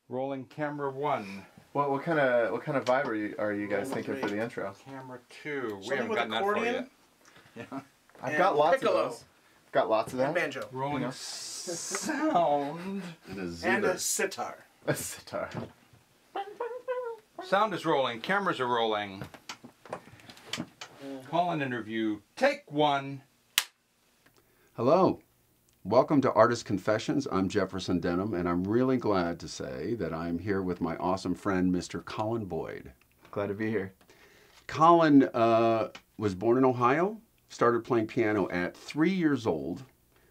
Rolling camera one. Well, what kind of vibe are you guys thinking for the intro? Camera two. We Something haven't with gotten that far accordion. yet. Yeah. I've got lots piccolo. of those. Got lots of that. And banjo. Rolling know. sound. And a zither. And a sitar. A sitar. Sound is rolling. Cameras are rolling. Colin interview. Take one. Hello. Welcome to Artist Confessions. I'm Jefferson Denim, and I'm really glad to say that I'm here with my awesome friend, Mr. Colin Boyd. Glad to be here. Colin was born in Ohio, started playing piano at 3 years old,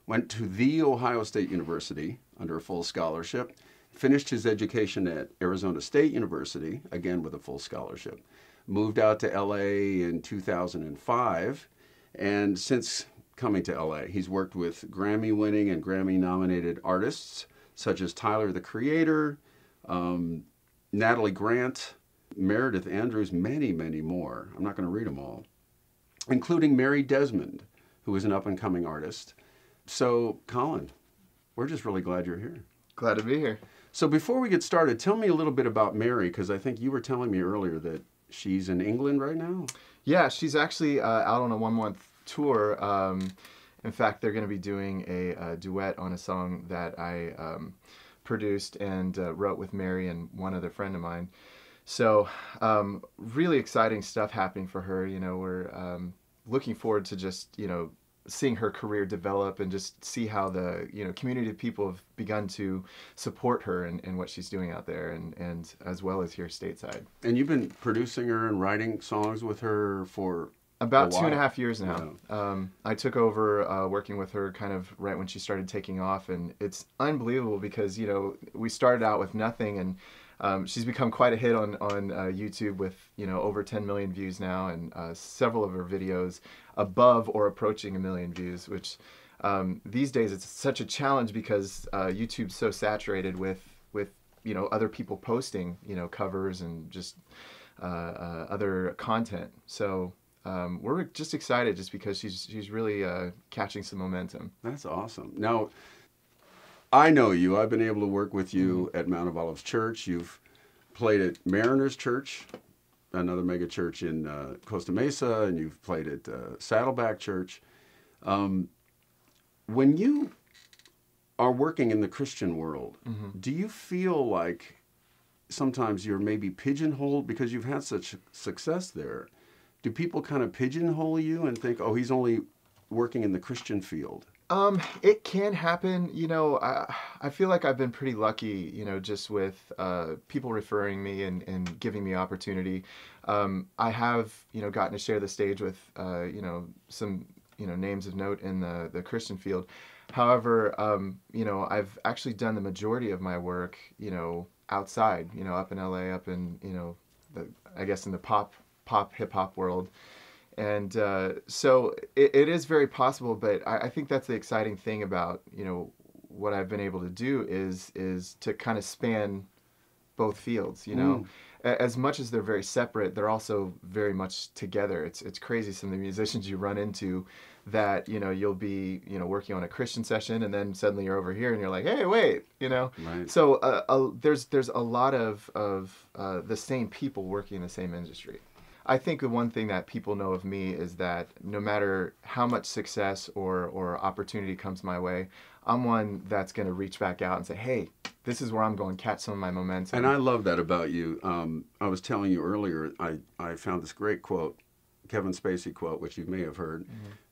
went to The Ohio State University under a full scholarship, finished his education at Arizona State University, again with a full scholarship, moved out to LA in 2005, and since coming to LA, he's worked with Grammy-winning and Grammy-nominated artists such as Tyler, the Creator, Natalie Grant, Meredith Andrews, many, many more. I'm not going to read them all, including Mary Desmond, who is an up-and-coming artist. So, Colin, we're just really glad you're here. Glad to be here. So before we get started, tell me a little bit about Mary, because I think you were telling me earlier that she's in England right now. Yeah, she's actually out on a 1-month tour. In fact, they're going to be doing a duet on a song that I produced and wrote with Mary and one other friend of mine. So really exciting stuff happening for her. You know, we're looking forward to just, you know, seeing her career develop and just see how the, you know, community of people have begun to support her and what she's doing out there, and as well as here stateside. And you've been producing her and writing songs with her for about a while. 2.5 years now. Yeah. I took over working with her kind of right when she started taking off, and it's unbelievable because, you know, we started out with nothing, and she's become quite a hit on YouTube with, you know, over 10 million views now, and several of her videos above or approaching 1 million views, which these days it's such a challenge because YouTube's so saturated with you know, other people posting, you know, covers and just other content. So we're just excited just because she's really catching some momentum. That's awesome. Now, I know you. I've been able to work with you at Mount of Olives Church. You've played at Mariners Church, another mega church in Costa Mesa, and you've played at Saddleback Church. When you are working in the Christian world, do you feel like sometimes you're maybe pigeonholed because you've had such success there? Do people kind of pigeonhole you and think, oh, he's only working in the Christian field? It can happen. You know, I feel like I've been pretty lucky, you know, just with people referring me and giving me opportunity. I have, you know, gotten to share the stage with, you know, some, you know, names of note in the Christian field. However, you know, I've actually done the majority of my work, you know, outside, you know, up in LA, up in, you know, I guess in the pop hip hop world. And so it is very possible, but I think that's the exciting thing about, you know, what I've been able to do is to kind of span both fields, you know. As much as they're very separate, they're also very much together. It's crazy, some of the musicians you run into that, you know, you'll be, you know, working on a Christian session and then suddenly you're over here and you're like, hey, wait, you know. Right. So there's a lot of the same people working in the same industry. I think the one thing that people know of me is that no matter how much success or opportunity comes my way, I'm one that's going to reach back out and say, hey, this is where I'm going to catch some of my momentum. And I love that about you. I was telling you earlier, I found this great quote, Kevin Spacey quote, which you may have heard.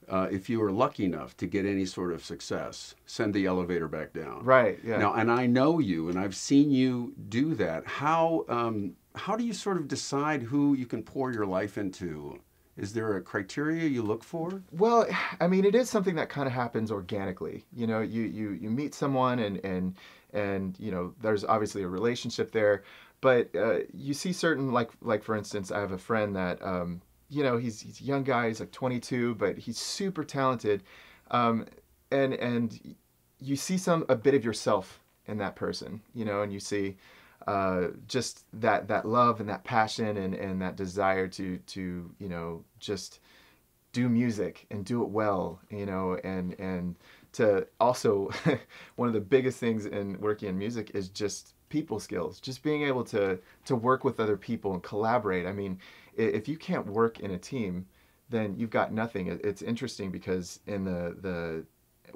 If you are lucky enough to get any sort of success, send the elevator back down. Right, yeah. Now, and I know you, and I've seen you do that. How do you sort of decide who you can pour your life into? Is there a criteria you look for? Well, I mean, it is something that kind of happens organically. You know, you meet someone and you know, there's obviously a relationship there, but you see certain, like for instance, I have a friend that, you know, he's a young guy, he's like 22, but he's super talented, and you see a bit of yourself in that person, you know, and you see just that love and that passion and that desire to you know, just do music and do it well, you know, and to also one of the biggest things in working in music is just people skills, just being able to work with other people and collaborate. I mean, if you can't work in a team, then you've got nothing. It's interesting because in the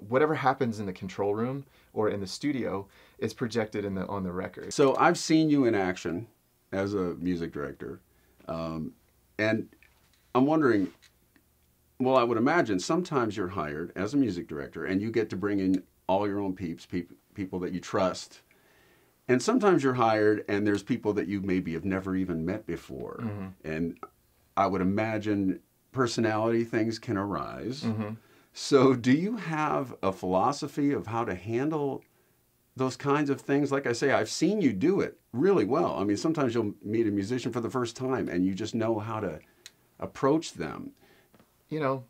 whatever happens in the control room or in the studio is projected on the record. So I've seen you in action as a music director, and I'm wondering, well, I would imagine sometimes you're hired as a music director and you get to bring in all your own people that you trust. And sometimes you're hired and there's people that you maybe have never even met before. Mm-hmm. And I would imagine personality things can arise. Mm-hmm. So do you have a philosophy of how to handle those kinds of things? Like I say, I've seen you do it really well. I mean, sometimes you'll meet a musician for the first time and you just know how to approach them. You know,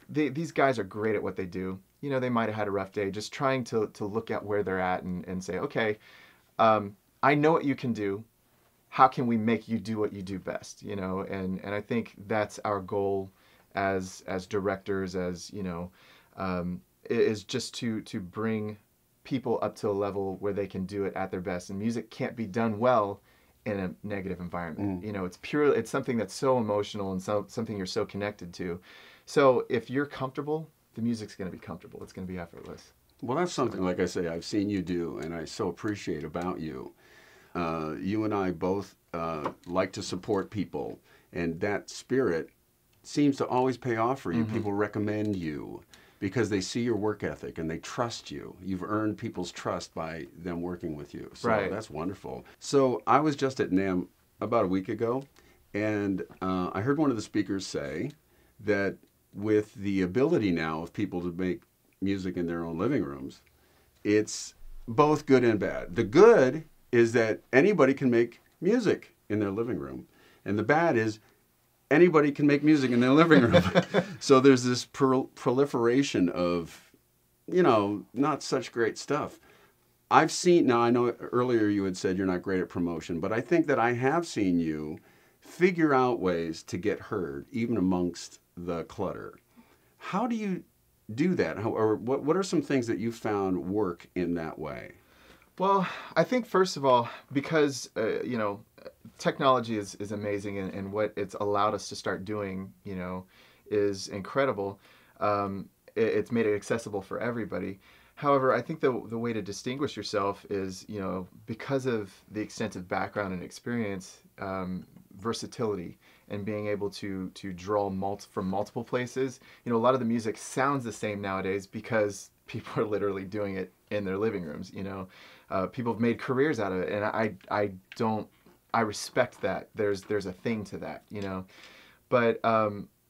these guys are great at what they do. You know, they might have had a rough day, just trying to look at where they're at and say, okay, I know what you can do. How can we make you do what you do best? You know, and I think that's our goal as directors, as, you know, is just to bring people up to a level where they can do it at their best. And music can't be done well in a negative environment. You know, it's something that's so emotional and something you're so connected to. So if you're comfortable, the music's going to be comfortable. It's going to be effortless. Well, that's something, like I say, I've seen you do, and I so appreciate about you. You and I both like to support people, and that spirit seems to always pay off for you. Mm-hmm. People recommend you because they see your work ethic and they trust you. You've earned people's trust by them working with you. So right. That's wonderful. So I was just at NAMM about a week ago, and I heard one of the speakers say that with the ability now of people to make music in their own living rooms, it's both good and bad. The good is that anybody can make music in their living room, and the bad is anybody can make music in their living room. So there's this proliferation of, you know, not such great stuff. I've seen, now I know earlier you had said you're not great at promotion, but I think that I have seen you figure out ways to get heard, even amongst the clutter. How do you do that? Or what are some things that you found work in that way? Well, I think first of all, because, you know, technology is amazing, and what it's allowed us to start doing, you know, is incredible. It's made it accessible for everybody. However, I think the way to distinguish yourself is, you know, because of the extensive background and experience, versatility, and being able to draw from multiple places. You know, a lot of the music sounds the same nowadays because people are literally doing it in their living rooms. You know, people have made careers out of it, and I respect that. There's a thing to that, you know. But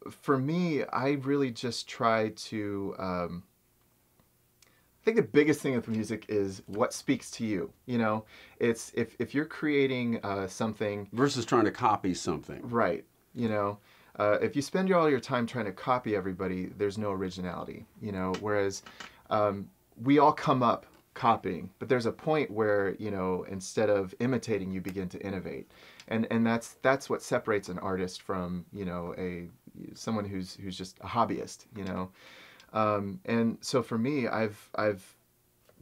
for me, I really just try to. I think the biggest thing with music is what speaks to you. You know, it's if you're creating something versus trying to copy something. Right. You know, if you spend all your time trying to copy everybody, there's no originality. You know, whereas we all come up copying, but there's a point where, you know, instead of imitating, you begin to innovate, and that's what separates an artist from, you know, someone who's just a hobbyist. You know. And so for me, I've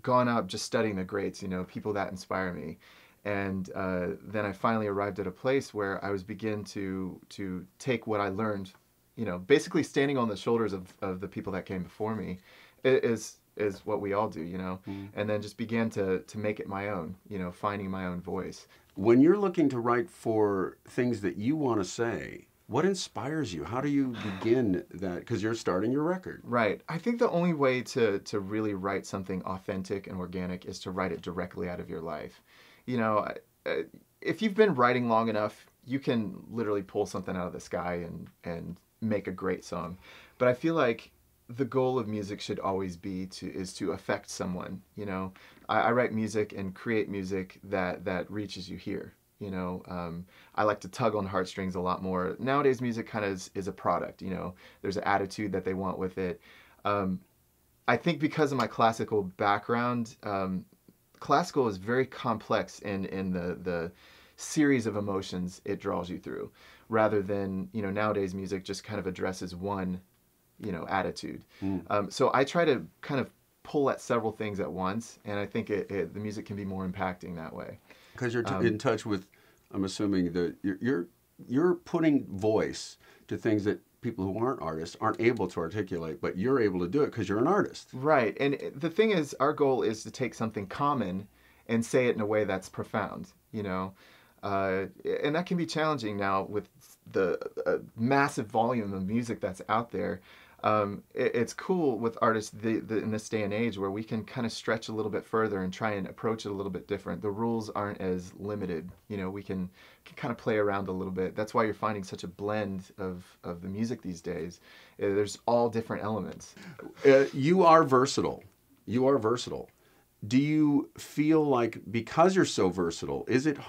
gone out just studying the greats, you know, people that inspire me. And then I finally arrived at a place where I was begin to take what I learned, you know, basically standing on the shoulders of the people that came before me is what we all do, you know, and then just began to make it my own, you know, finding my own voice. When you're looking to write for things that you want to say, what inspires you? How do you begin that? Because you're starting your record. Right. I think the only way to really write something authentic and organic is to write it directly out of your life. You know, if you've been writing long enough, you can literally pull something out of the sky and make a great song. But I feel like the goal of music should always be to affect someone. You know, I write music and create music that reaches you here. You know, I like to tug on heartstrings a lot more. Nowadays, music kind of is a product, you know. There's an attitude that they want with it. I think because of my classical background, classical is very complex in the series of emotions it draws you through, rather than, you know, nowadays music just kind of addresses one, you know, attitude. So I try to kind of pull at several things at once, and I think the music can be more impacting that way. Because you're in touch with, I'm assuming that you're putting voice to things that people who aren't artists aren't able to articulate, but you're able to do it because you're an artist. Right, and the thing is, our goal is to take something common and say it in a way that's profound, you know, and that can be challenging now with the massive volume of music that's out there. It's cool with artists in this day and age where we can kind of stretch a little bit further and try and approach it a little bit different. The rules aren't as limited. You know, we can kind of play around a little bit. That's why you're finding such a blend of the music these days. There's all different elements. You are versatile. You are versatile. Do you feel like because you're so versatile, is it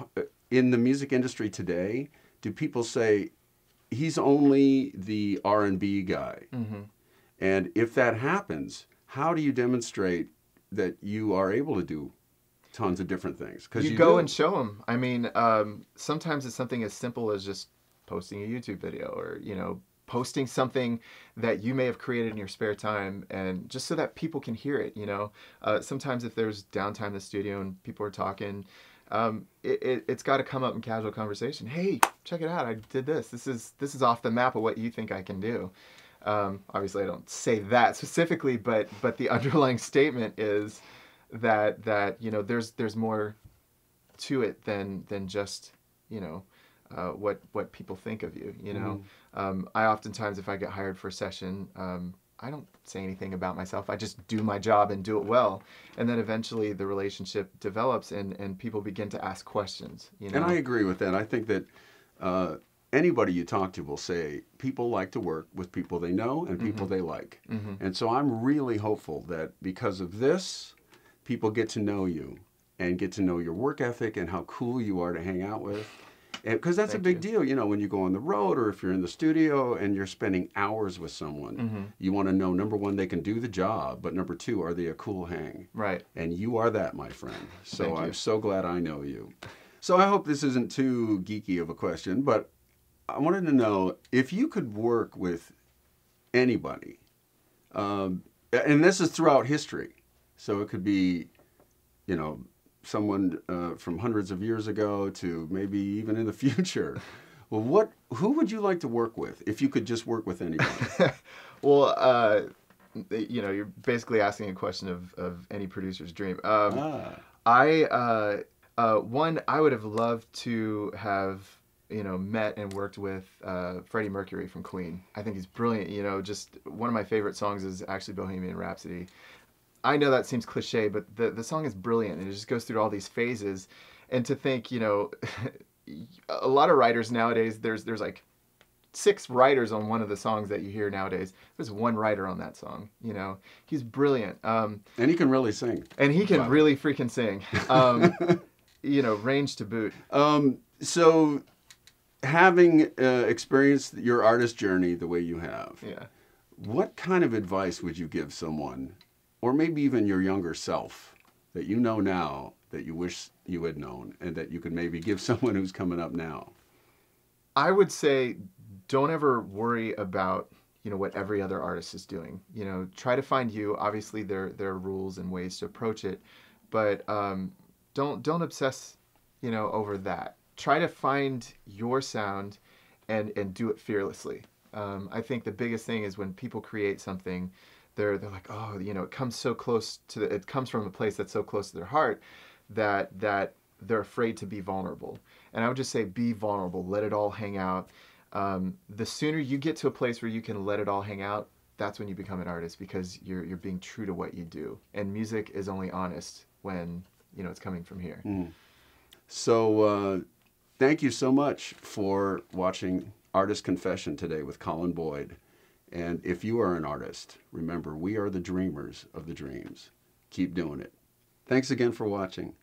in the music industry today, do people say, he's only the R&B guy? Mm-hmm. And if that happens, how do you demonstrate that you are able to do tons of different things? Because you go and show them. I mean, sometimes it's something as simple as just posting a YouTube video, or, you know, posting something that you may have created in your spare time, and just so that people can hear it, you know. Sometimes if there's downtime in the studio and people are talking, it's got to come up in casual conversation. Hey, check it out! I did this. This is off the map of what you think I can do. Obviously, I don't say that specifically, but the underlying statement is that you know there's more to it than just, you know, what people think of you. You know, I oftentimes, if I get hired for a session, I don't say anything about myself. I just do my job and do it well. And then eventually the relationship develops and people begin to ask questions. You know? And I agree with that. I think that anybody you talk to will say people like to work with people they know and people they like. And so I'm really hopeful that because of this, people get to know you and get to know your work ethic and how cool you are to hang out with. Because that's a big deal, you know, when you go on the road or if you're in the studio and you're spending hours with someone, you want to know, number one, they can do the job, but number two, are they a cool hang? Right. And you are that, my friend. So I'm so glad I know you. So I hope this isn't too geeky of a question, but I wanted to know if you could work with anybody, and this is throughout history, so it could be, you know, someone from hundreds of years ago to maybe even in the future. Well, who would you like to work with if you could just work with anybody? Well, you know, you're basically asking a question of any producer's dream. I would have loved to have, you know, met and worked with Freddie Mercury from Queen. I think he's brilliant. You know, just one of my favorite songs is actually Bohemian Rhapsody. I know that seems cliche, but the song is brilliant, and it just goes through all these phases. And to think, you know, a lot of writers nowadays, there's like 6 writers on one of the songs that you hear nowadays. There's one writer on that song. You know, he's brilliant. And he can really sing. And he can really freaking sing. You know, range to boot. So, having experienced your artist journey the way you have, what kind of advice would you give someone, or maybe even your younger self, that you know now that you wish you had known and that you could maybe give someone who's coming up now? I would say don't ever worry about, you know, what every other artist is doing. You know, try to find you. Obviously, there are rules and ways to approach it, but don't obsess, you know, over that. Try to find your sound and do it fearlessly. I think the biggest thing is when people create something, they're like, oh, you know, it comes so close to it comes from a place that's so close to their heart that they're afraid to be vulnerable. And I would just say, be vulnerable, let it all hang out. The sooner you get to a place where you can let it all hang out, that's when you become an artist, because you're being true to what you do. And music is only honest when, you know, it's coming from here. So thank you so much for watching Artist Confession today with Colin Boyd. And if you are an artist, remember, we are the dreamers of the dreams. Keep doing it. Thanks again for watching.